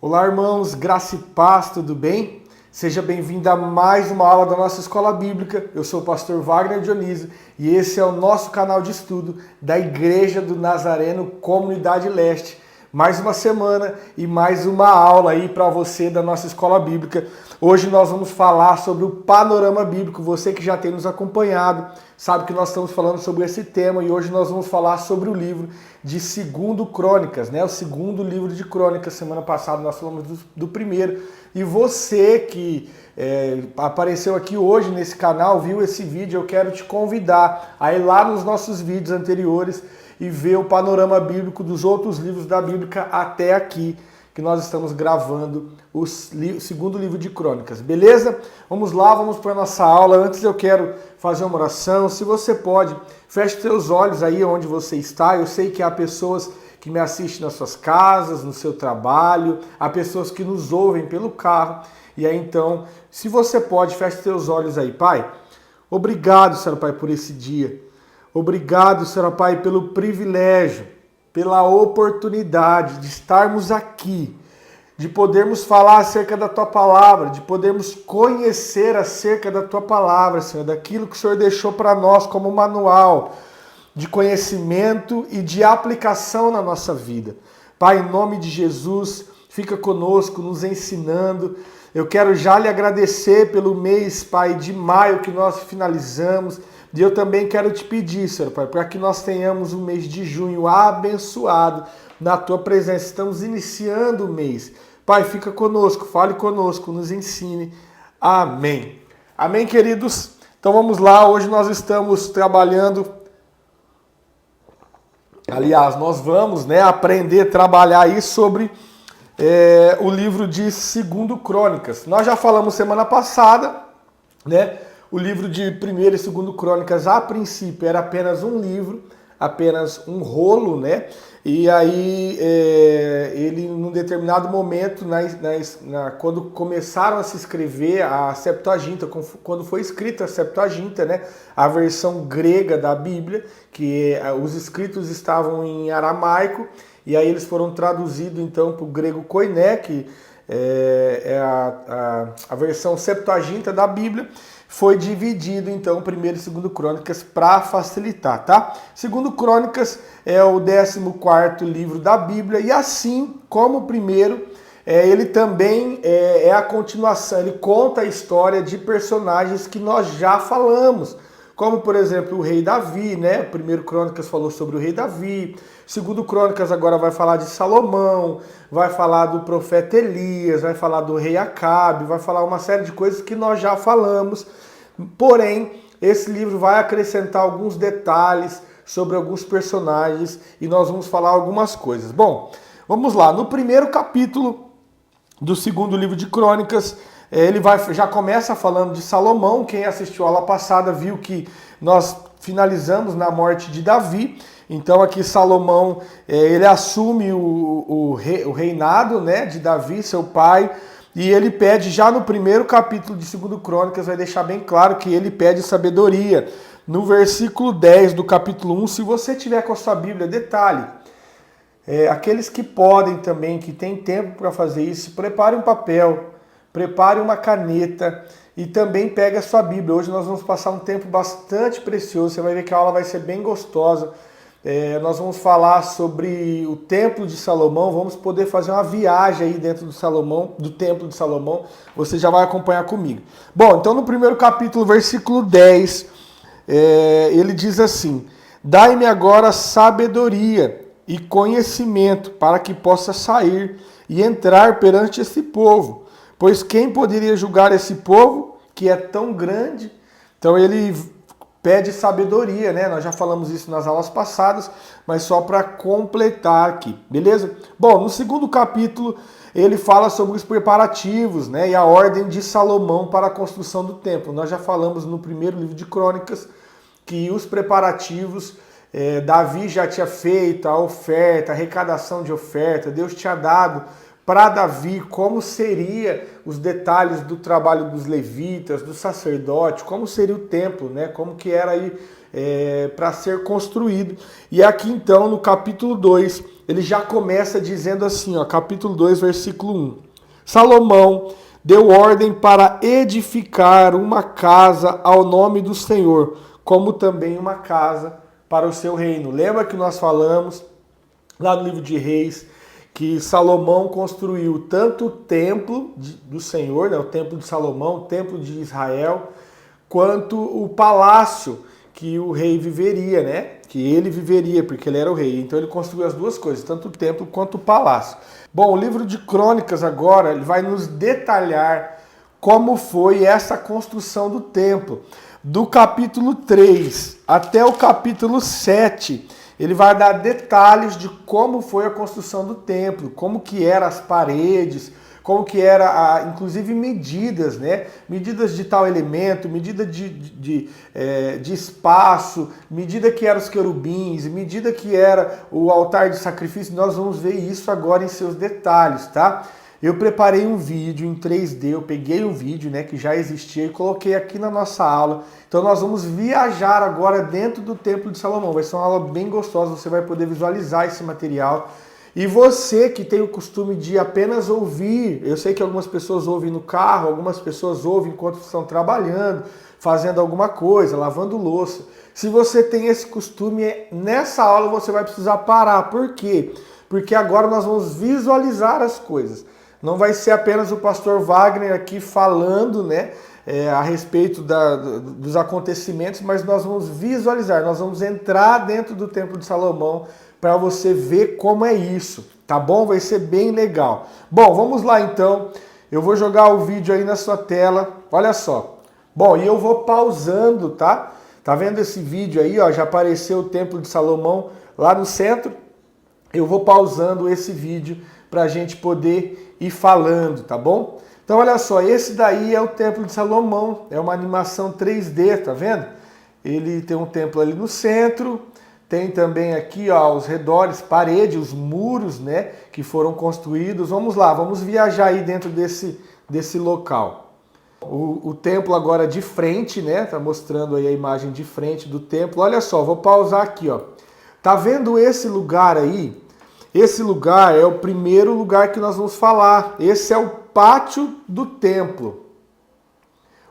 Olá, irmãos, graça e paz, tudo bem? Seja bem-vindo a mais uma aula da nossa Escola Bíblica. Eu sou o pastor Wagner Dionísio e esse é o nosso canal de estudo da Igreja do Nazareno, Comunidade Leste. Mais uma semana e mais uma aula aí para você da nossa Escola Bíblica. Hoje nós vamos falar sobre o panorama bíblico. Você que já tem nos acompanhado sabe que nós estamos falando sobre esse tema e hoje nós vamos falar sobre o livro de 2 Crônicas, né? O segundo livro de Crônicas. Semana passada nós falamos do primeiro. E você que apareceu aqui hoje nesse canal, viu esse vídeo, eu quero te convidar a ir lá nos nossos vídeos anteriores e ver o panorama bíblico dos outros livros da Bíblia até aqui, que nós estamos gravando o segundo livro de Crônicas, beleza? Vamos lá, vamos para a nossa aula. Antes eu quero fazer uma oração. Se você pode, feche seus olhos aí onde você está. Eu sei que há pessoas que me assistem nas suas casas, no seu trabalho, há pessoas que nos ouvem pelo carro. E aí então, se você pode, feche seus olhos aí. Pai, obrigado, Senhor Pai, por esse dia. Obrigado, Senhor Pai, pelo privilégio, pela oportunidade de estarmos aqui, de podermos falar acerca da Tua Palavra, de podermos conhecer acerca da Tua Palavra, Senhor, daquilo que o Senhor deixou para nós como manual de conhecimento e de aplicação na nossa vida. Pai, em nome de Jesus, fica conosco, nos ensinando. Eu quero já lhe agradecer pelo mês, Pai, de maio que nós finalizamos. E eu também quero te pedir, Senhor Pai, para que nós tenhamos um mês de junho abençoado na Tua presença. Estamos iniciando o mês. Pai, fica conosco, fale conosco, nos ensine. Amém. Amém, queridos? Então vamos lá, hoje nós estamos trabalhando. Aliás, nós vamos aprender a trabalhar aí sobre o livro de 2 Crônicas. Nós já falamos semana passada, o livro de 1 e 2 Crônicas, a princípio, era apenas um livro, apenas um rolo, E aí, ele, num determinado momento, quando começaram a se escrever a Septuaginta, quando foi escrita a Septuaginta, a versão grega da Bíblia, que os escritos estavam em aramaico, e aí eles foram traduzidos, então, para o grego koiné, que é a versão Septuaginta da Bíblia. Foi dividido, então, 1 e 2 Crônicas para facilitar, tá? 2 Crônicas é o 14º livro da Bíblia e assim como o primeiro, ele também é a continuação, ele conta a história de personagens que nós já falamos, como, por exemplo, o rei Davi, 1 Crônicas falou sobre o rei Davi, 2 Crônicas agora vai falar de Salomão, vai falar do profeta Elias, vai falar do rei Acabe, vai falar uma série de coisas que nós já falamos. Porém, esse livro vai acrescentar alguns detalhes sobre alguns personagens e nós vamos falar algumas coisas. Bom, vamos lá. No primeiro capítulo do segundo livro de Crônicas, ele já começa falando de Salomão. Quem assistiu a aula passada viu que nós finalizamos na morte de Davi. Então aqui Salomão, ele assume o reinado de Davi, seu pai, e ele pede, já no primeiro capítulo de 2 Crônicas, vai deixar bem claro que ele pede sabedoria. No versículo 10 do capítulo 1, se você tiver com a sua Bíblia, detalhe, aqueles que podem também, que têm tempo para fazer isso, prepare um papel, prepare uma caneta e também pegue a sua Bíblia. Hoje nós vamos passar um tempo bastante precioso, você vai ver que a aula vai ser bem gostosa. Nós vamos falar sobre o Templo de Salomão, vamos poder fazer uma viagem aí dentro do Templo de Salomão, você já vai acompanhar comigo. Bom, então no primeiro capítulo, versículo 10, ele diz assim: Dai-me agora sabedoria e conhecimento para que possa sair e entrar perante esse povo, pois quem poderia julgar esse povo que é tão grande? Então ele pede sabedoria, Nós já falamos isso nas aulas passadas, mas só para completar aqui, beleza? Bom, no segundo capítulo, ele fala sobre os preparativos, e a ordem de Salomão para a construção do templo. Nós já falamos no primeiro livro de Crônicas que os preparativos, Davi já tinha feito a oferta, a arrecadação de oferta, Deus tinha dado para Davi como seria os detalhes do trabalho dos levitas, do sacerdote, como seria o templo, como que era aí para ser construído. E aqui então no capítulo 2 ele já começa dizendo assim, ó, capítulo 2, versículo 1. Salomão deu ordem para edificar uma casa ao nome do Senhor, como também uma casa para o seu reino. Lembra que nós falamos lá no livro de Reis que Salomão construiu tanto o templo do Senhor, né, o templo de Salomão, o templo de Israel, quanto o palácio que o rei viveria, né? Que ele viveria, porque ele era o rei. Então ele construiu as duas coisas, tanto o templo quanto o palácio. Bom, o livro de Crônicas agora, ele vai nos detalhar como foi essa construção do templo. Do capítulo 3 até o capítulo 7, ele vai dar detalhes de como foi a construção do templo, como que eram as paredes, como que era, inclusive medidas, né? Medidas de tal elemento, medida de espaço, medida que eram os querubins, medida que era o altar de sacrifício. Nós vamos ver isso agora em seus detalhes, tá? Eu preparei um vídeo em 3D, eu peguei um vídeo, né, que já existia e coloquei aqui na nossa aula. Então nós vamos viajar agora dentro do Templo de Salomão. Vai ser uma aula bem gostosa, você vai poder visualizar esse material. E você que tem o costume de apenas ouvir, eu sei que algumas pessoas ouvem no carro, algumas pessoas ouvem enquanto estão trabalhando, fazendo alguma coisa, lavando louça. Se você tem esse costume, nessa aula você vai precisar parar. Por quê? Porque agora nós vamos visualizar as coisas. Não vai ser apenas o pastor Wagner aqui falando, né, a respeito dos acontecimentos, mas nós vamos visualizar, nós vamos entrar dentro do Templo de Salomão para você ver como é isso, tá bom? Vai ser bem legal. Bom, vamos lá então. Eu vou jogar o vídeo aí na sua tela. Olha só. Bom, e eu vou pausando, tá? Tá vendo esse vídeo aí, ó? Já apareceu o Templo de Salomão lá no centro. Eu vou pausando esse vídeo para a gente poder ir falando, tá bom? Então olha só, esse daí é o Templo de Salomão. É uma animação 3D, tá vendo? Ele tem um templo ali no centro. Tem também aqui, ó, aos redores, parede, os muros, né, que foram construídos. Vamos lá, vamos viajar aí dentro desse local. O templo agora de frente, né, tá mostrando aí a imagem de frente do templo. Olha só, vou pausar aqui, ó. Tá vendo esse lugar aí? Esse lugar é o primeiro lugar que nós vamos falar. Esse é o pátio do templo.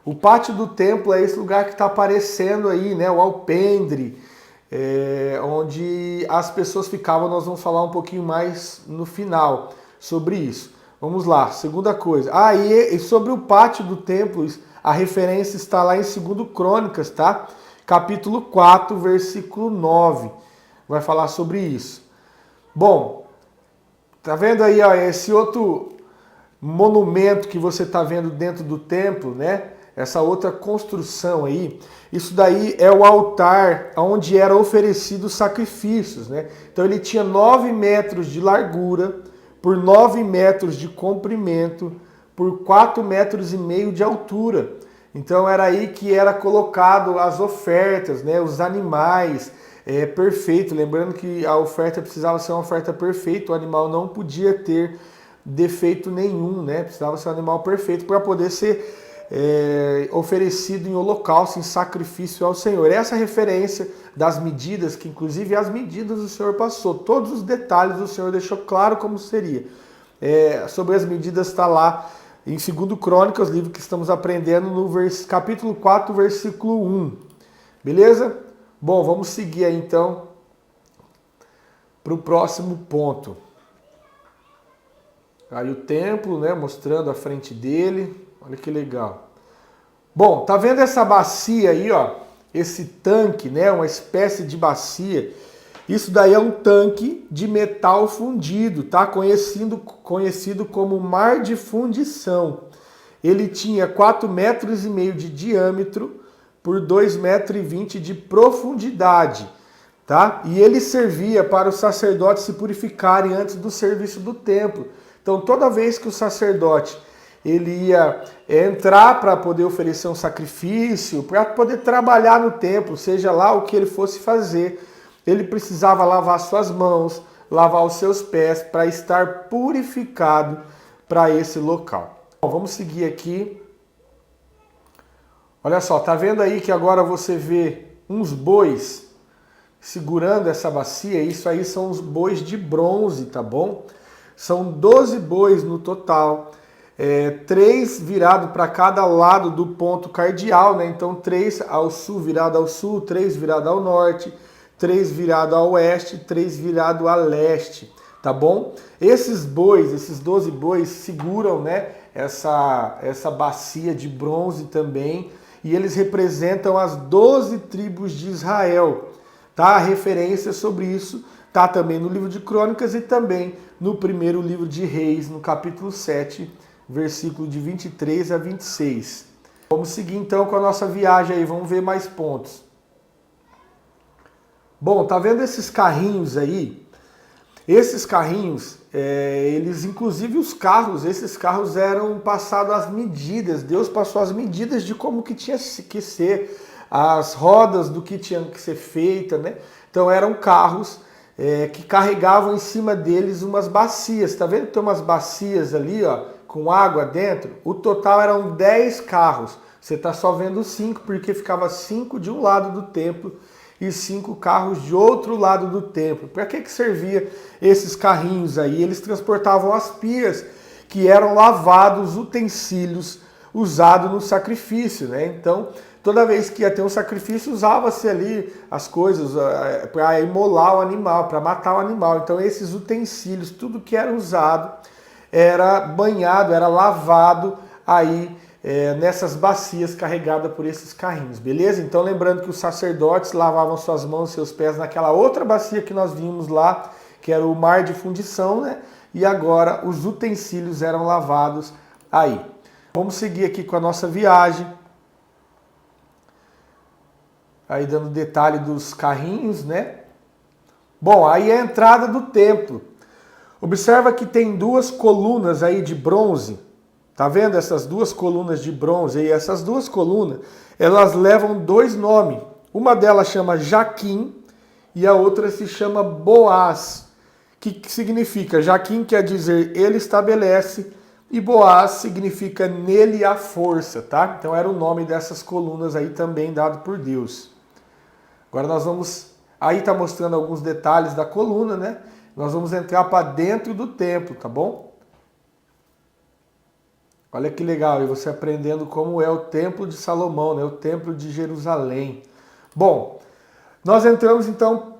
O pátio do templo é esse lugar que está aparecendo aí, né, o alpendre. Onde as pessoas ficavam, nós vamos falar um pouquinho mais no final sobre isso. Vamos lá, segunda coisa. E sobre o pátio do templo, a referência está lá em 2 Crônicas, tá? Capítulo 4, versículo 9. Vai falar sobre isso. Bom, tá vendo aí, ó, esse outro monumento que você tá vendo dentro do templo, né? Essa outra construção aí, isso daí é o altar onde eram oferecidos sacrifícios, né? Então ele tinha 9 metros de largura, por 9 metros de comprimento, por 4,5 metros de altura. Então era aí que era colocado as ofertas, né? Os animais, perfeito. Lembrando que a oferta precisava ser uma oferta perfeita, o animal não podia ter defeito nenhum, né? Precisava ser um animal perfeito para poder ser oferecido em holocausto, em sacrifício ao Senhor. Essa referência das medidas, que inclusive as medidas o Senhor passou, todos os detalhes o Senhor deixou claro como seria. Sobre as medidas está lá em 2 Crônicas, livro que estamos aprendendo no capítulo 4, versículo 1. Beleza? Bom, vamos seguir aí então para o próximo ponto. Aí o templo, né, mostrando a frente dele. Olha que legal. Bom, tá vendo essa bacia aí, ó? Esse tanque, né? Uma espécie de bacia. Isso daí é um tanque de metal fundido, tá? Conhecido como mar de fundição. Ele tinha 4,5 metros de diâmetro por 2,20 metros de profundidade, tá? E ele servia para os sacerdotes se purificarem antes do serviço do templo. Então, toda vez que o sacerdote ele ia entrar para poder oferecer um sacrifício, para poder trabalhar no templo, seja lá o que ele fosse fazer, ele precisava lavar suas mãos, lavar os seus pés para estar purificado para esse local. Bom, vamos seguir aqui. Olha só, tá vendo aí que agora você vê uns bois segurando essa bacia, isso aí são os bois de bronze, tá bom? São 12 bois no total, 3 virados para cada lado do ponto cardeal, né? Então 3 ao sul, virado ao sul, 3 virado ao norte, 3 virado ao oeste, 3 virado a leste, tá bom? Esses bois, esses 12 bois seguram, né, essa bacia de bronze também, e eles representam as 12 tribos de Israel, tá? A referência sobre isso tá também no livro de Crônicas e também no primeiro livro de Reis, no capítulo 7, versículo de 23 a 26. Vamos seguir então com a nossa viagem aí, vamos ver mais pontos. Bom, tá vendo esses carrinhos aí? Esses carrinhos, eles, inclusive os carros, esses carros eram passados as medidas, Deus passou as medidas de como que tinha que ser, as rodas do que tinha que ser feita, né? Então eram carros que carregavam em cima deles umas bacias, tá vendo que tem umas bacias ali, ó, com água dentro? O total eram 10 carros, você tá só vendo 5 porque ficava 5 de um lado do templo e 5 carros de outro lado do templo. Para que servia esses carrinhos aí? Eles transportavam as pias que eram lavados, utensílios usados no sacrifício, né? Então, toda vez que ia ter um sacrifício, usava-se ali as coisas para imolar o animal, para matar o animal. Então, esses utensílios, tudo que era usado, era banhado, era lavado aí nessas bacias carregadas por esses carrinhos, beleza? Então lembrando que os sacerdotes lavavam suas mãos e seus pés naquela outra bacia que nós vimos lá, que era o mar de fundição, né? E agora os utensílios eram lavados aí. Vamos seguir aqui com a nossa viagem. Aí dando detalhe dos carrinhos, né? Bom, aí é a entrada do templo. Observa que tem 2 colunas aí de bronze. Tá vendo essas 2 colunas de bronze? E essas 2 colunas, elas levam 2 nomes. Uma delas chama Jaquim e a outra se chama Boaz. Que significa? Jaquim quer dizer ele estabelece e Boaz significa nele a força, tá? Então era o nome dessas colunas aí também dado por Deus. Agora nós vamos... Aí tá mostrando alguns detalhes da coluna, né? Nós vamos entrar para dentro do templo, tá bom? Olha que legal, e você aprendendo como é o templo de Salomão, né? O templo de Jerusalém. Bom, nós entramos então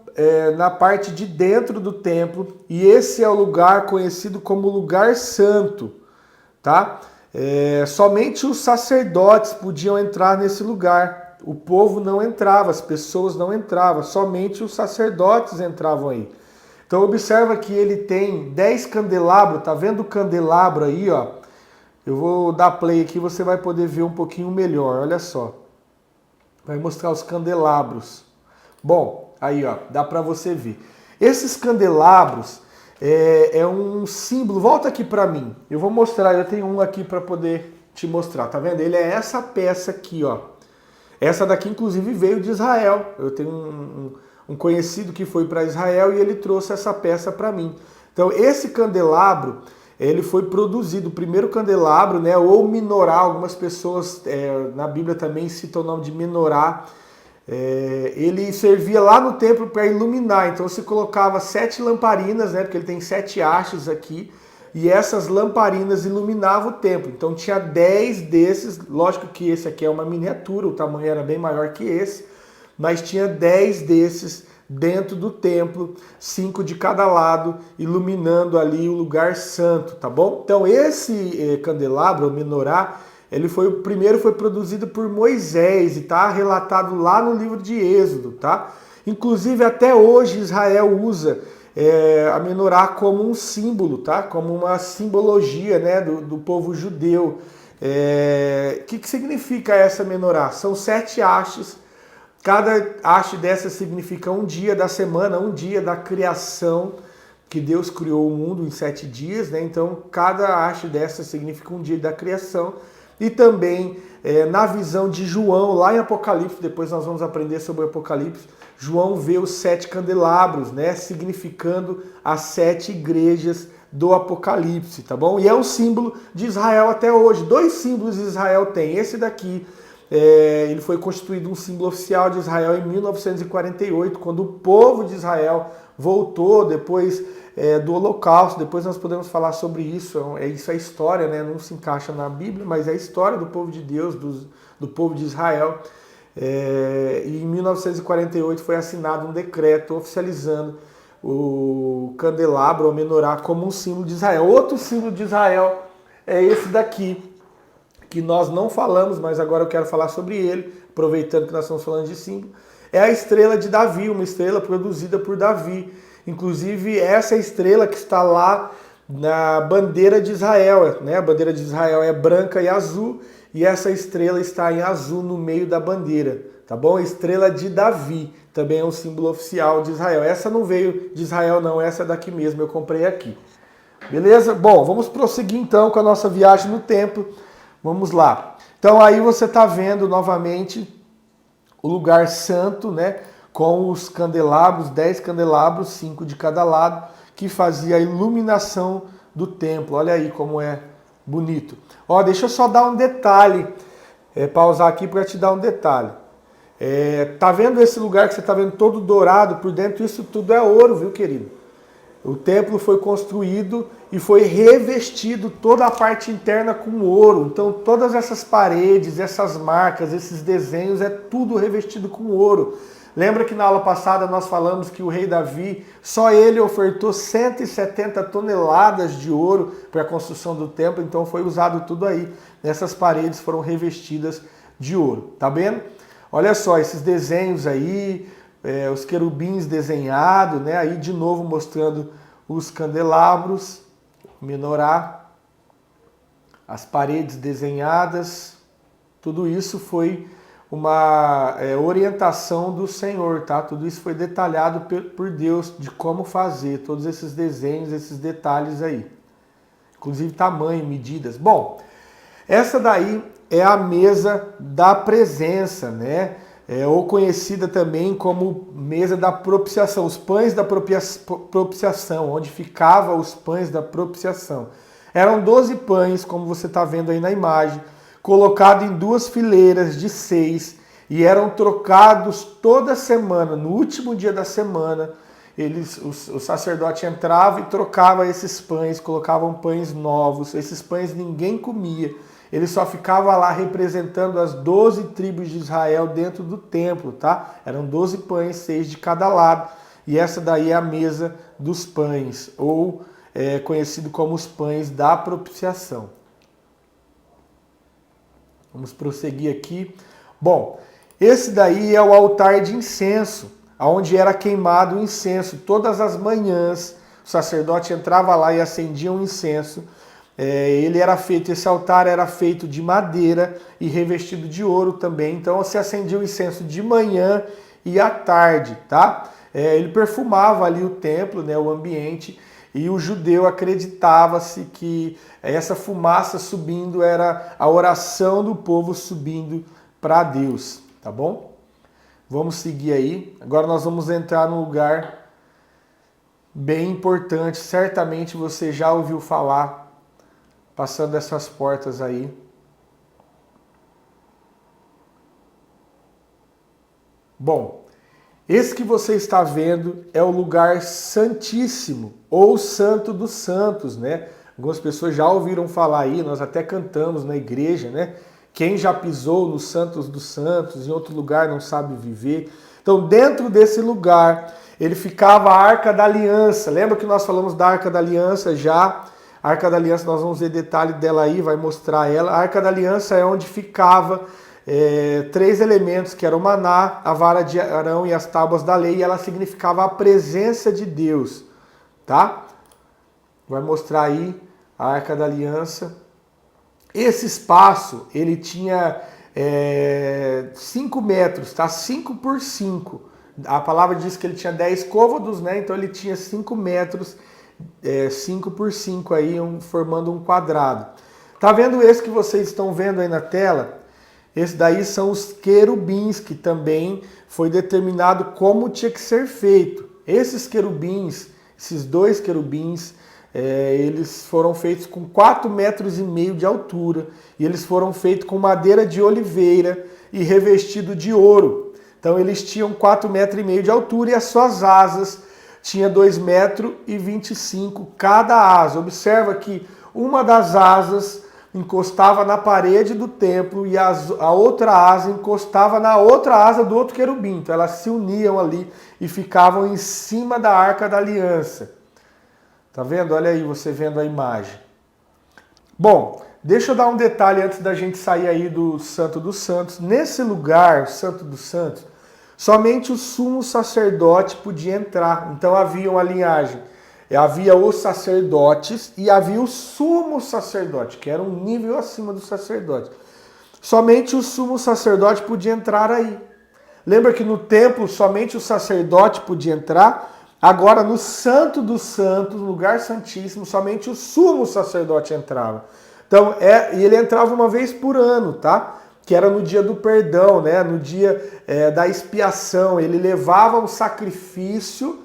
na parte de dentro do templo, e esse é o lugar conhecido como lugar santo, tá? Somente os sacerdotes podiam entrar nesse lugar. O povo não entrava, as pessoas não entravam, somente os sacerdotes entravam aí. Então observa que ele tem 10 candelabros, tá vendo o candelabro aí, ó? Eu vou dar play aqui, você vai poder ver um pouquinho melhor, olha só. Vai mostrar os candelabros. Bom, aí ó, dá para você ver. Esses candelabros é um símbolo, volta aqui para mim. Eu vou mostrar, eu tenho um aqui para poder te mostrar, tá vendo? Ele é essa peça aqui, ó. Essa daqui inclusive veio de Israel. Eu tenho um conhecido que foi para Israel e ele trouxe essa peça para mim. Então esse candelabro, ele foi produzido, o primeiro candelabro, né, ou menorá, algumas pessoas na Bíblia também citam o nome de menorá, ele servia lá no templo para iluminar, então se colocava 7 lamparinas, né, porque ele tem 7 hastes aqui, e essas lamparinas iluminavam o templo, então tinha 10 desses, lógico que esse aqui é uma miniatura, o tamanho era bem maior que esse, mas tinha 10 desses dentro do templo, 5 de cada lado, iluminando ali o lugar santo, tá bom? Então esse candelabro, o menorá, ele foi o primeiro, foi produzido por Moisés e tá relatado lá no livro de Êxodo, tá? Inclusive até hoje Israel usa a menorá como um símbolo, tá? Como uma simbologia, né, do povo judeu. Que significa essa menorá? São 7 hastes. Cada haste dessa significa um dia da semana, um dia da criação, que Deus criou o mundo em 7 dias, né? Então cada haste dessa significa um dia da criação. E também na visão de João, lá em Apocalipse, depois nós vamos aprender sobre o Apocalipse, João vê os 7 candelabros, né? Significando as 7 igrejas do Apocalipse, tá bom? E é um símbolo de Israel até hoje. 2 símbolos Israel tem, esse daqui, ele foi constituído um símbolo oficial de Israel em 1948, quando o povo de Israel voltou depois do Holocausto. Depois nós podemos falar sobre isso. Isso é história, né? Não se encaixa na Bíblia, mas é a história do povo de Deus, do povo de Israel. E em 1948 foi assinado um decreto oficializando o candelabro, ou menorá, como um símbolo de Israel. Outro símbolo de Israel é esse daqui, que nós não falamos, mas agora eu quero falar sobre ele, aproveitando que nós estamos falando de símbolo. É a estrela de Davi, uma estrela produzida por Davi. Inclusive, essa estrela que está lá na bandeira de Israel, né? A bandeira de Israel é branca e azul, e essa estrela está em azul no meio da bandeira, tá bom? Estrela de Davi, também é um símbolo oficial de Israel. Essa não veio de Israel não, essa é daqui mesmo, eu comprei aqui. Beleza? Bom, vamos prosseguir então com a nossa viagem no templo. Vamos lá. Então aí você está vendo novamente o lugar santo, né? Com os candelabros, 10 candelabros, 5 de cada lado, que fazia a iluminação do templo. Olha aí como é bonito. Ó, deixa eu só dar um detalhe, pausar aqui para te dar um detalhe. Tá vendo esse lugar que você está vendo todo dourado por dentro? Isso tudo é ouro, viu, querido? O templo foi construído e foi revestido toda a parte interna com ouro. Então todas essas paredes, essas marcas, esses desenhos, é tudo revestido com ouro. Lembra que na aula passada nós falamos que o rei Davi, só ele ofertou 170 toneladas de ouro para a construção do templo, então foi usado tudo aí. Essas paredes foram revestidas de ouro, tá vendo? Olha só, esses desenhos aí, os querubins desenhados, né? Aí de novo mostrando os candelabros, menorá, as paredes desenhadas, tudo isso foi uma orientação do Senhor, tá? Tudo isso foi detalhado por Deus de como fazer, todos esses desenhos, esses detalhes aí. Inclusive tamanho, medidas. Bom, essa daí é a mesa da presença, né? Ou conhecida também como mesa da propiciação, os pães da propiciação, onde ficavam os pães da propiciação. Eram 12 pães, como você está vendo aí na imagem, colocado em 2 fileiras de 6 e eram trocados toda semana. No último dia da semana, o sacerdote entrava e trocava esses pães, colocavam pães novos. Esses pães ninguém comia. Ele só ficava lá representando as 12 tribos de Israel dentro do templo, tá? Eram 12 pães, 6 de cada lado. E essa daí é a mesa dos pães, ou conhecido como os pães da propiciação. Vamos prosseguir aqui. Bom, esse daí é o altar de incenso, onde era queimado o incenso. Todas as manhãs, o sacerdote entrava lá e acendia um incenso. Esse altar era feito de madeira e revestido de ouro também. Então se acendia o incenso de manhã e à tarde, tá? Ele perfumava ali o templo, né, o ambiente. E o judeu acreditava-se que essa fumaça subindo era a oração do povo subindo para Deus, tá bom? Vamos seguir aí. Agora nós vamos entrar num lugar bem importante. Certamente você já ouviu falar, passando essas portas aí. Bom, esse que você está vendo é o lugar santíssimo, ou santo dos santos, né? Algumas pessoas já ouviram falar aí, nós até cantamos na igreja, né? Quem já pisou nos santos dos santos, em outro lugar não sabe viver. Então, dentro desse lugar, ele ficava a Arca da Aliança. Lembra que nós falamos da Arca da Aliança já? A Arca da Aliança, nós vamos ver detalhe dela aí, vai mostrar ela. A Arca da Aliança é onde ficava 3 elementos, que eram o maná, a vara de Arão e as tábuas da lei, e ela significava a presença de Deus, tá? Vai mostrar aí a Arca da Aliança. Esse espaço, ele tinha 5 metros, tá? 5 por 5. A palavra diz que ele tinha 10 côvados, né? Então ele tinha 5 metros, 5 por 5 aí, formando um quadrado. Tá vendo esse que vocês estão vendo aí na tela? Esse daí são os querubins, que também foi determinado como tinha que ser feito. Esses querubins, esses 2 querubins, eles foram feitos com 4,5 metros de altura, e eles foram feitos com madeira de oliveira e revestido de ouro. Então eles tinham 4,5 metros de altura e as suas asas tinha 2,25 metros cada asa. Observa que uma das asas encostava na parede do templo e a outra asa encostava na outra asa do outro querubim. Então elas se uniam ali e ficavam em cima da Arca da Aliança. Tá vendo? Olha aí, você vendo a imagem. Bom, deixa eu dar um detalhe antes da gente sair aí do Santo dos Santos. Nesse lugar, Santo dos Santos, somente o sumo sacerdote podia entrar. Então havia uma linhagem. Havia os sacerdotes e havia o sumo sacerdote, que era um nível acima do sacerdote. Somente o sumo sacerdote podia entrar aí. Lembra que no templo somente o sacerdote podia entrar? Agora no Santo dos Santos, no lugar santíssimo, somente o sumo sacerdote entrava. Então, e ele entrava uma vez por ano, tá? Que era no dia do perdão, né? No dia da expiação. Ele levava um sacrifício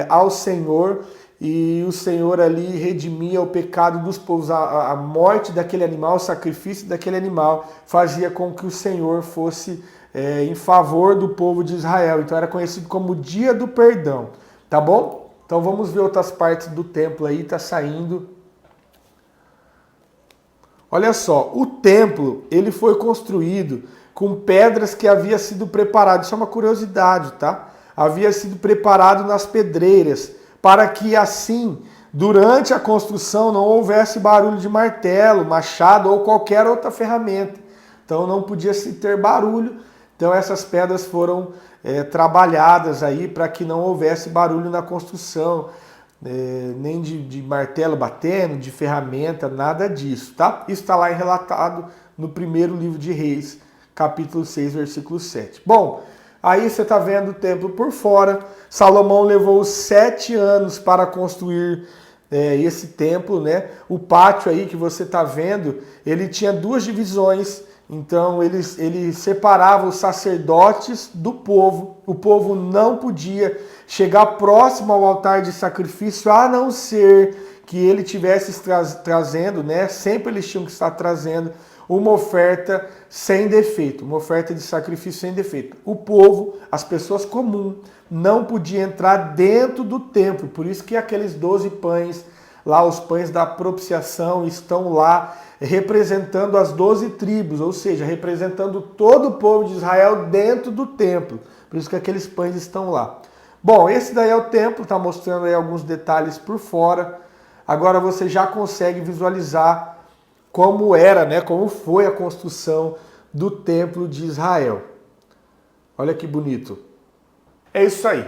ao Senhor, e o Senhor ali redimia o pecado dos povos. A morte daquele animal, o sacrifício daquele animal fazia com que o Senhor fosse em favor do povo de Israel. Então era conhecido como Dia do Perdão, tá bom? Então vamos ver outras partes do templo aí, tá saindo. Olha só, o templo ele foi construído com pedras que havia sido preparado. Isso é uma curiosidade, tá? Havia sido preparado nas pedreiras, para que assim, durante a construção, não houvesse barulho de martelo, machado ou qualquer outra ferramenta. Então não podia se ter barulho. Então essas pedras foram trabalhadas aí para que não houvesse barulho na construção, nem de martelo batendo, de ferramenta, nada disso, tá? Isso está lá relatado no primeiro livro de Reis, capítulo 6, versículo 7. Bom, aí você está vendo o templo por fora. Salomão levou 7 anos para construir esse templo, né? O pátio aí que você está vendo, ele tinha 2 divisões. Então ele separava os sacerdotes do povo. O povo não podia chegar próximo ao altar de sacrifício, a não ser que ele tivesse trazendo, né? Sempre eles tinham que estar trazendo uma oferta sem defeito, uma oferta de sacrifício sem defeito. O povo, as pessoas comuns, não podiam entrar dentro do templo. Por isso que aqueles 12 pães, lá os pães da propiciação, estão lá representando as 12 tribos, ou seja, representando todo o povo de Israel dentro do templo. Por isso que aqueles pães estão lá. Bom, esse daí é o templo, está mostrando aí alguns detalhes por fora. Agora você já consegue visualizar como era, né? Como foi a construção do templo de Israel. Olha que bonito. É isso aí.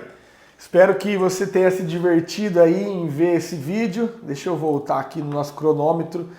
Espero que você tenha se divertido aí em ver esse vídeo. Deixa eu voltar aqui no nosso cronômetro.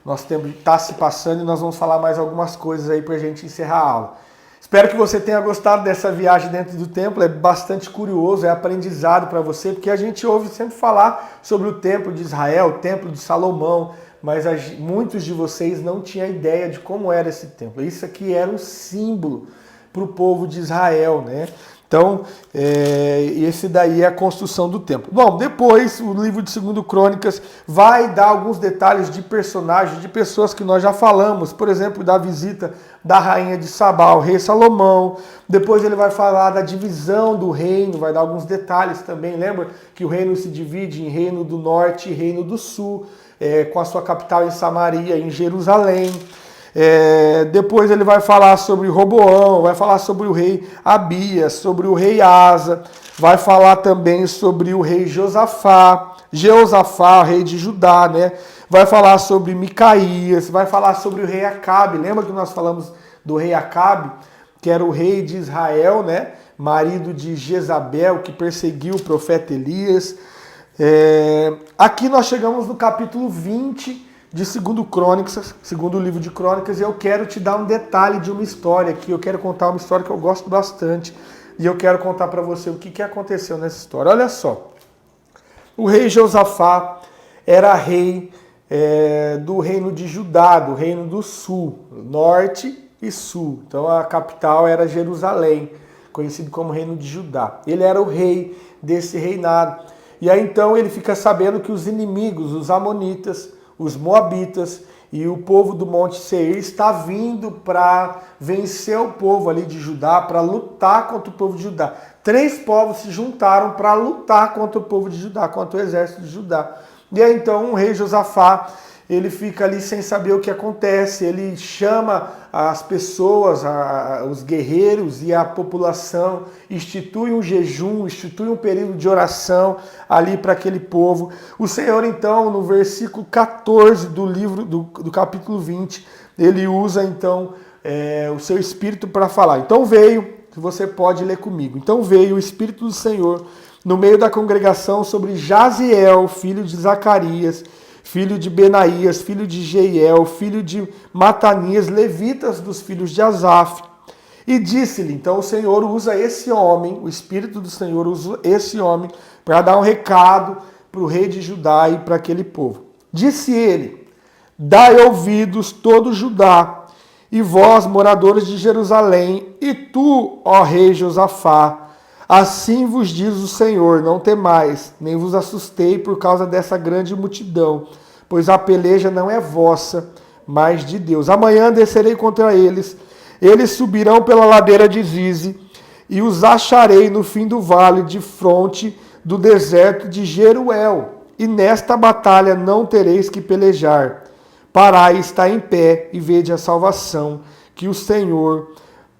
Nosso tempo está se passando e nós vamos falar mais algumas coisas aí para a gente encerrar a aula. Espero que você tenha gostado dessa viagem dentro do templo. É bastante curioso, é aprendizado para você, porque a gente ouve sempre falar sobre o templo de Israel, o templo de Salomão, mas muitos de vocês não tinham ideia de como era esse templo. Isso aqui era um símbolo para o povo de Israel, né? Então, esse daí é a construção do templo. Bom, depois o livro de 2 Crônicas vai dar alguns detalhes de personagens, de pessoas que nós já falamos. Por exemplo, da visita da rainha de Sabá ao rei Salomão. Depois ele vai falar da divisão do reino, vai dar alguns detalhes também. Lembra que o reino se divide em reino do norte e reino do sul, com a sua capital em Samaria, em Jerusalém. Depois ele vai falar sobre Roboão, vai falar sobre o rei Abias, sobre o rei Asa, vai falar também sobre o rei Jeosafá, rei de Judá, né? Vai falar sobre Micaías, vai falar sobre o rei Acabe. Lembra que nós falamos do rei Acabe, que era o rei de Israel, né? Marido de Jezabel, que perseguiu o profeta Elias. Aqui nós chegamos no capítulo 20 de 2 Crônicas, segundo livro de Crônicas, e eu quero te dar um detalhe de uma história aqui. Eu quero contar uma história que eu gosto bastante, e eu quero contar para você o que aconteceu nessa história. Olha só, o rei Josafá era rei do reino de Judá, do reino do sul, norte e sul. Então a capital era Jerusalém, conhecido como reino de Judá. Ele era o rei desse reinado. E aí então ele fica sabendo que os inimigos, os amonitas, os moabitas e o povo do Monte Seir está vindo para vencer o povo ali de Judá, para lutar contra o povo de Judá. 3 povos se juntaram para lutar contra o povo de Judá, contra o exército de Judá. E aí então o rei Josafá, ele fica ali sem saber o que acontece, ele chama as pessoas, os guerreiros e a população, institui um jejum, institui um período de oração ali para aquele povo. O Senhor então, no versículo 14 do livro, do capítulo 20, ele usa então o seu Espírito para falar. Então veio, você pode ler comigo, então veio o Espírito do Senhor no meio da congregação sobre Jaziel, filho de Zacarias, filho de Benaías, filho de Jeiel, filho de Matanias, levitas dos filhos de Asaf. E disse-lhe, então o Senhor usa esse homem, o Espírito do Senhor usa esse homem para dar um recado para o rei de Judá e para aquele povo. Disse ele, dai ouvidos todo Judá, e vós, moradores de Jerusalém, e tu, ó rei Josafá, assim vos diz o Senhor, não temais, nem vos assustei por causa dessa grande multidão, pois a peleja não é vossa, mas de Deus. Amanhã descerei contra eles, eles subirão pela ladeira de Zize, e os acharei no fim do vale, de fronte do deserto de Jeruel. E nesta batalha não tereis que pelejar. Parai, está em pé, e vede a salvação, que o Senhor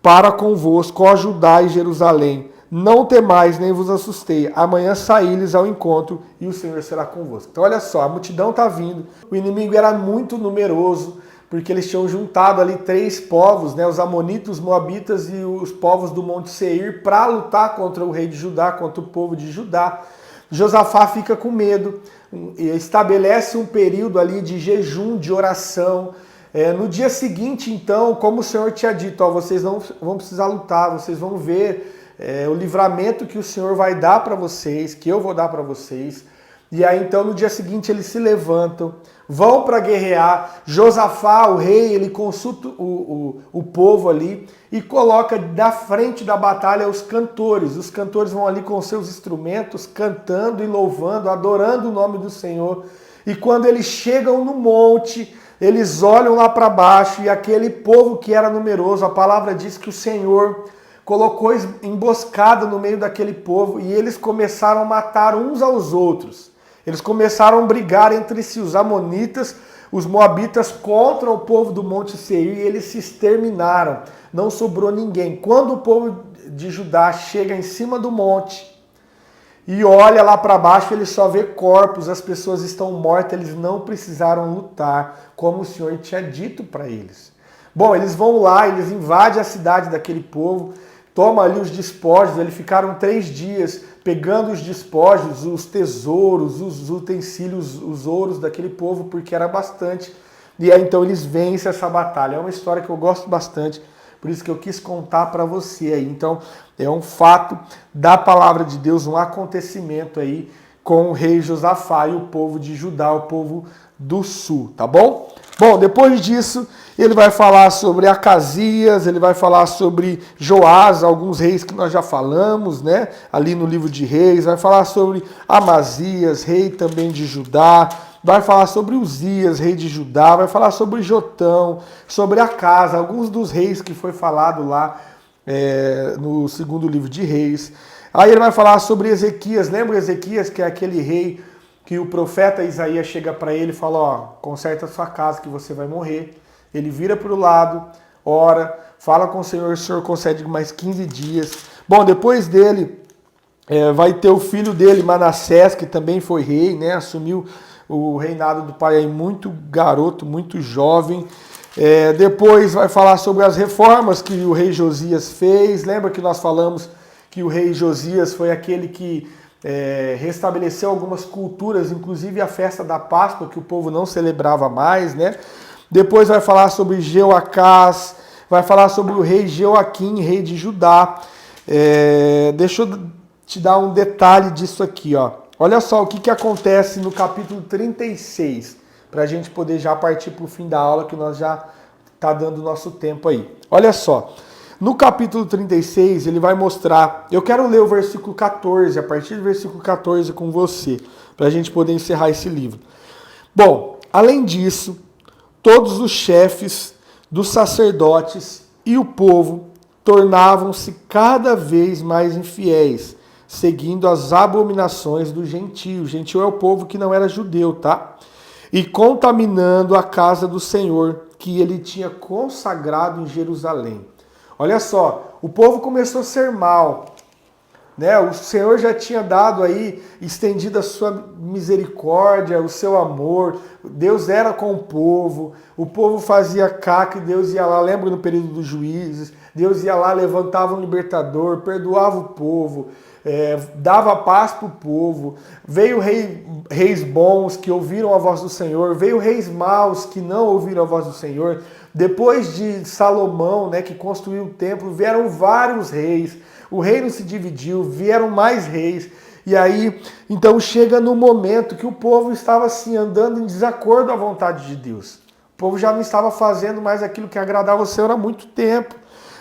para convosco, ó Judá e Jerusalém. Não temais, nem vos assustei. Amanhã saí-lhes ao encontro e o Senhor será convosco. Então olha só, a multidão está vindo. O inimigo era muito numeroso, porque eles tinham juntado ali 3 povos, né, os amonitas, os moabitas e os povos do Monte Seir, para lutar contra o rei de Judá, contra o povo de Judá. Josafá fica com medo, estabelece um período ali de jejum, de oração. No dia seguinte, então, como o Senhor tinha dito, ó, vocês não vão precisar lutar, vocês vão ver o livramento que o Senhor vai dar para vocês, que eu vou dar para vocês. E aí então no dia seguinte eles se levantam, vão para guerrear. Josafá, o rei, ele consulta o povo ali e coloca na frente da batalha os cantores. Os cantores vão ali com seus instrumentos, cantando e louvando, adorando o nome do Senhor. E quando eles chegam no monte, eles olham lá para baixo e aquele povo que era numeroso, a palavra diz que o Senhor colocou emboscada no meio daquele povo e eles começaram a matar uns aos outros. Eles começaram a brigar entre si, os amonitas, os moabitas contra o povo do Monte Seir, e eles se exterminaram. Não sobrou ninguém. Quando o povo de Judá chega em cima do monte e olha lá para baixo, ele só vê corpos, as pessoas estão mortas, eles não precisaram lutar, como o Senhor tinha dito para eles. Bom, eles vão lá, eles invadem a cidade daquele povo, tomam ali os despojos, eles ficaram 3 dias pegando os despojos, os tesouros, os utensílios, os ouros daquele povo, porque era bastante. E aí então eles vencem essa batalha. É uma história que eu gosto bastante, por isso que eu quis contar para você aí. Então é um fato da palavra de Deus, um acontecimento aí com o rei Josafá e o povo de Judá, o povo do sul, tá bom? Bom, depois disso, ele vai falar sobre Acasias, ele vai falar sobre Joás, alguns reis que nós já falamos, né? Ali no livro de Reis, vai falar sobre Amazias, rei também de Judá, vai falar sobre Uzias, rei de Judá, vai falar sobre Jotão, sobre Acasa, alguns dos reis que foi falado lá no 2º livro de Reis. Aí ele vai falar sobre Ezequias, lembra Ezequias, que é aquele rei que o profeta Isaías chega para ele e fala, ó, conserta a sua casa que você vai morrer. Ele vira para o lado, ora, fala com o Senhor concede mais 15 dias. Bom, depois dele vai ter o filho dele, Manassés, que também foi rei, né? Assumiu o reinado do pai aí muito garoto, muito jovem. Depois vai falar sobre as reformas que o rei Josias fez. Lembra que nós falamos que o rei Josias foi aquele que restabeleceu algumas culturas, inclusive a festa da Páscoa, que o povo não celebrava mais, né? Depois vai falar sobre Jeoacás, vai falar sobre o rei Jeoaquim, rei de Judá. Deixa eu te dar um detalhe disso aqui, ó. Olha só o que acontece no capítulo 36, para a gente poder já partir para o fim da aula, que nós já está dando nosso tempo aí. Olha só, No capítulo 36, ele vai mostrar... Eu quero ler o versículo 14, a partir do versículo 14 com você, para a gente poder encerrar esse livro. Bom, além disso, todos os chefes dos sacerdotes e o povo tornavam-se cada vez mais infiéis, seguindo as abominações do gentio. O gentio é o povo que não era judeu, tá? E contaminando a casa do Senhor, que ele tinha consagrado em Jerusalém. Olha só, o povo começou a ser mal, né? O Senhor já tinha dado aí, estendido a sua misericórdia, o seu amor. Deus era com o povo fazia caca e Deus ia lá, lembra no período dos juízes, Deus ia lá, levantava um libertador, perdoava o povo, dava paz para o povo. Veio reis bons que ouviram a voz do Senhor, veio reis maus que não ouviram a voz do Senhor. Depois de Salomão, né, que construiu o templo, vieram vários reis, o reino se dividiu, vieram mais reis. E aí, então chega no momento que o povo estava assim, andando em desacordo à vontade de Deus. O povo já não estava fazendo mais aquilo que agradava o Senhor há muito tempo.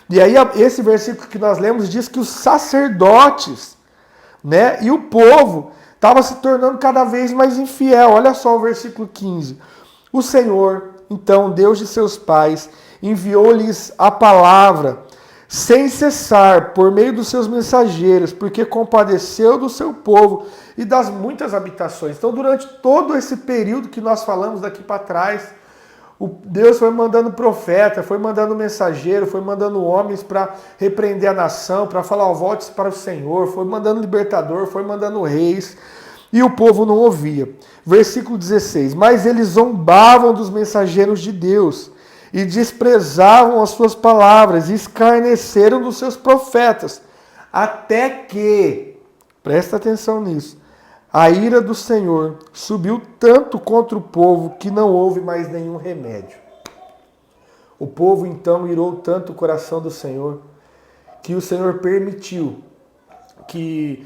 E aí esse versículo que nós lemos diz que os sacerdotes, né, e o povo estava se tornando cada vez mais infiel. Olha só o versículo 15. O Senhor, então, Deus de seus pais, enviou-lhes a palavra sem cessar, por meio dos seus mensageiros, porque compadeceu do seu povo e das muitas habitações. Então, durante todo esse período que nós falamos daqui para trás, Deus foi mandando profeta, foi mandando mensageiro, foi mandando homens para repreender a nação, para falar, volte para o Senhor, foi mandando libertador, foi mandando reis, e o povo não ouvia. Versículo 16, mas eles zombavam dos mensageiros de Deus, e desprezavam as suas palavras, e escarneceram dos seus profetas, até que, presta atenção nisso, a ira do Senhor subiu tanto contra o povo que não houve mais nenhum remédio. O povo então irou tanto o coração do Senhor que o Senhor permitiu que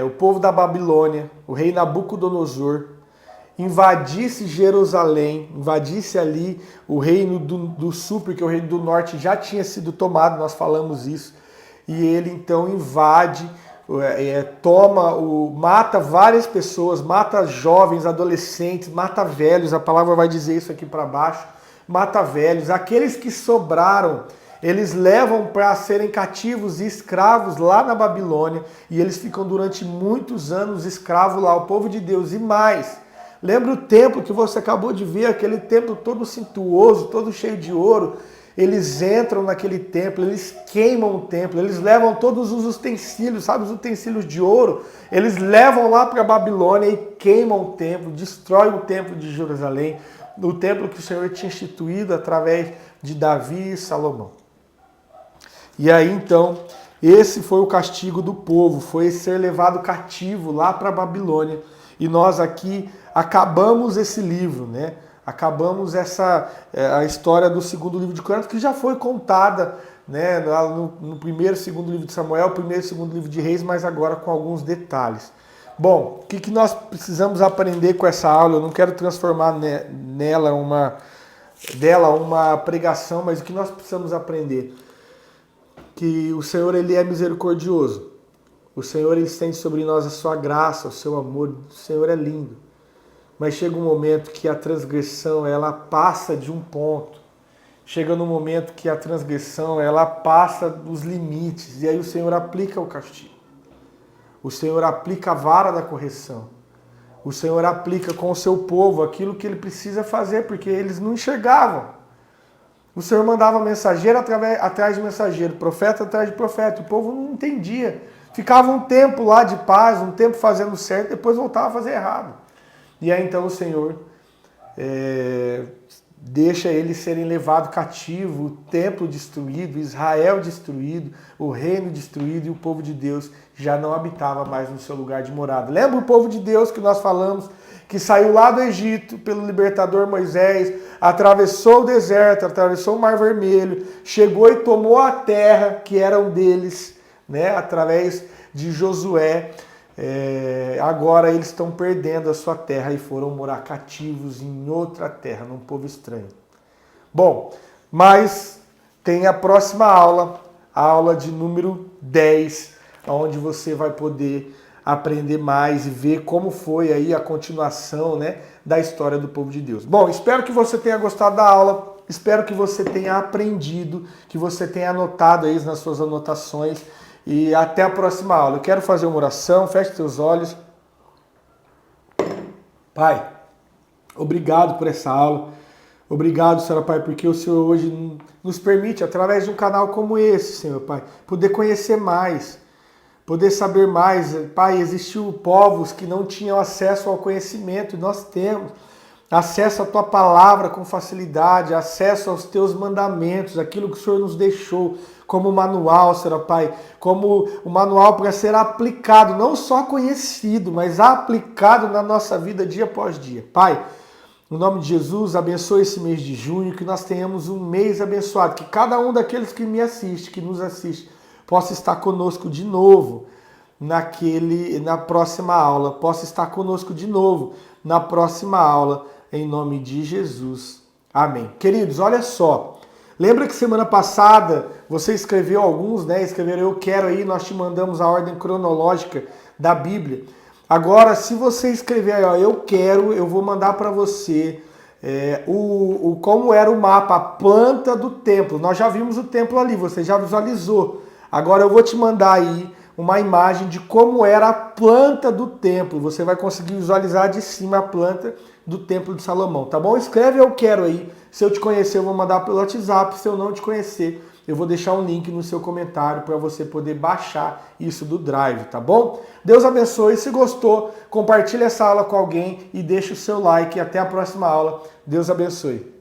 o povo da Babilônia, o rei Nabucodonosor, invadisse Jerusalém, invadisse ali o reino do sul, porque o reino do norte já tinha sido tomado, nós falamos isso, e ele então invade, mata várias pessoas, mata jovens, adolescentes, mata velhos, a palavra vai dizer isso aqui para baixo, mata velhos, aqueles que sobraram, eles levam para serem cativos e escravos lá na Babilônia, e eles ficam durante muitos anos escravos lá, o povo de Deus, e mais, lembra o templo que você acabou de ver, aquele templo todo suntuoso, todo cheio de ouro. Eles entram naquele templo, eles queimam o templo, eles levam todos os utensílios, sabe, os utensílios de ouro, eles levam lá para a Babilônia e queimam o templo, destroem o templo de Jerusalém, o templo que o Senhor tinha instituído através de Davi e Salomão. E aí então, esse foi o castigo do povo, foi ser levado cativo lá para a Babilônia. E nós aqui acabamos esse livro, né? Acabamos a história do segundo livro de Crônicas, que já foi contada, né, no primeiro e segundo livro de Samuel, primeiro e segundo livro de Reis, mas agora com alguns detalhes. Bom, o que nós precisamos aprender com essa aula? Eu não quero transformar dela uma pregação, mas o que nós precisamos aprender? Que o Senhor, ele é misericordioso. O Senhor, ele estende sobre nós a sua graça, o seu amor. O Senhor é lindo. Mas chega um momento que a transgressão, ela passa de um ponto. Chega no momento que a transgressão, ela passa dos limites. E aí o Senhor aplica o castigo. O Senhor aplica a vara da correção. O Senhor aplica com o seu povo aquilo que ele precisa fazer, porque eles não enxergavam. O Senhor mandava mensageiro atrás de mensageiro, profeta atrás de profeta. O povo não entendia. Ficava um tempo lá de paz, um tempo fazendo certo, depois voltava a fazer errado. E aí então o Senhor deixa eles serem levados cativo, o templo destruído, Israel destruído, o reino destruído, e o povo de Deus já não habitava mais no seu lugar de morada. Lembra o povo de Deus que nós falamos, que saiu lá do Egito pelo libertador Moisés, atravessou o deserto, atravessou o Mar Vermelho, chegou e tomou a terra que era deles, né, através de Josué. Agora eles estão perdendo a sua terra e foram morar cativos em outra terra, num povo estranho. Bom, mas tem a próxima aula, a aula de número 10, onde você vai poder aprender mais e ver como foi aí a continuação, né, da história do povo de Deus. Bom, espero que você tenha gostado da aula, espero que você tenha aprendido, que você tenha anotado aí nas suas anotações e até a próxima aula. Eu quero fazer uma oração, feche seus olhos. Pai, obrigado por essa aula. Obrigado, Senhor Pai, porque o Senhor hoje nos permite, através de um canal como esse, Senhor Pai, poder conhecer mais, poder saber mais. Pai, existiu povos que não tinham acesso ao conhecimento, nós temos acesso à Tua palavra com facilidade, acesso aos Teus mandamentos, aquilo que o Senhor nos deixou como manual, Senhor Pai, como o manual para ser aplicado, não só conhecido, mas aplicado na nossa vida dia após dia. Pai, no nome de Jesus, abençoe esse mês de junho, que nós tenhamos um mês abençoado, que cada um daqueles que me assiste, que nos assiste, possa estar conosco de novo na próxima aula, possa estar conosco de novo na próxima aula, em nome de Jesus. Amém. Queridos, olha só, lembra que semana passada você escreveu alguns, né? Escreveram eu quero aí, nós te mandamos a ordem cronológica da Bíblia. Agora, se você escrever aí, ó, eu quero, eu vou mandar para você como era o mapa, a planta do templo. Nós já vimos o templo ali, você já visualizou. Agora eu vou te mandar aí uma imagem de como era a planta do templo. Você vai conseguir visualizar de cima a planta do templo de Salomão, tá bom? Escreve eu quero aí. Se eu te conhecer, eu vou mandar pelo WhatsApp. Se eu não te conhecer, eu vou deixar um link no seu comentário para você poder baixar isso do Drive, tá bom? Deus abençoe. Se gostou, compartilhe essa aula com alguém e deixe o seu like. Até a próxima aula. Deus abençoe.